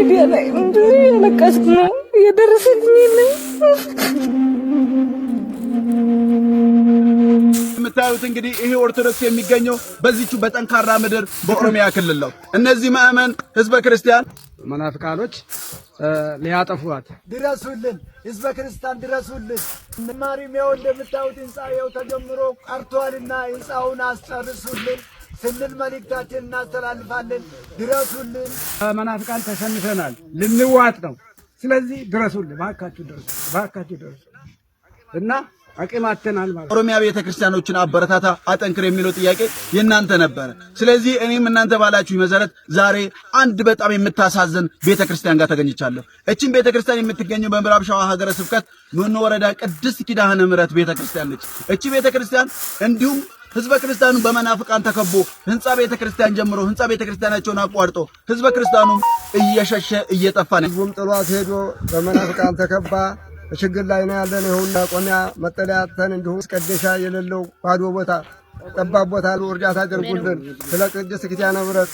ሚዲያ ላይ ያለቀስኩ ነው የደረሰልኝ የለም። የምታዩት እንግዲህ ይሄ ኦርቶዶክስ የሚገኘው በዚህቹ በጠንካራ ምድር በኦሮሚያ ክልል ነው። እነዚህ ምእመን ህዝበ ክርስቲያን መናፍቃኖች ሊያጠፉት ድረሱልን፣ ህዝበ ክርስቲያን ድረሱልን። ማሪሚያው እንደምታዩት ህንጻው ተጀምሮ ቀርቷልና ህንጻውን አስጨርሱልን ስንል መልእክታችን እናስተላልፋለን። ድረሱልን። መናፍቃን ተሸንፈናል፣ ልንዋጥ ነው። ስለዚህ ድረሱልን፣ ባካችሁ ድረሱ፣ ባካችሁ ድረሱ እና አቅማተናል ማለት ኦሮሚያ ቤተክርስቲያኖችን አበረታታ አጠንክር የሚለው ጥያቄ የናንተ ነበረ። ስለዚህ እኔም እናንተ ባላችሁ መሰረት ዛሬ አንድ በጣም የምታሳዝን ቤተክርስቲያን ጋር ተገኝቻለሁ። እቺን ቤተክርስቲያን የምትገኘው በምዕራብ ሸዋ ሀገረ ስብከት መኖ ወረዳ ቅድስት ኪዳነ ምሕረት ቤተክርስቲያን ነች። እቺ ቤተክርስቲያን እንዲሁም ህዝበ ክርስቲያኑ በመናፍቃን ተከቦ ህንጻ ቤተክርስቲያን ጀምሮ ህንጻ ቤተክርስቲያናቸውን አቋርጦ ህዝበ ክርስቲያኑ እየሸሸ እየጠፋ ነው። ህዝቡም ጥሏት ሄዶ በመናፍቃን ተከባ ችግር ላይ ነው ያለን። ይሁን ቆሚያ መጠለያ ተን እንዲሁ ቀደሻ የሌለው ባዶ ቦታ ጠባብ ቦታ እርዳታ አድርጉልን። ስለ ቅድስት ኪዳነ ምሕረት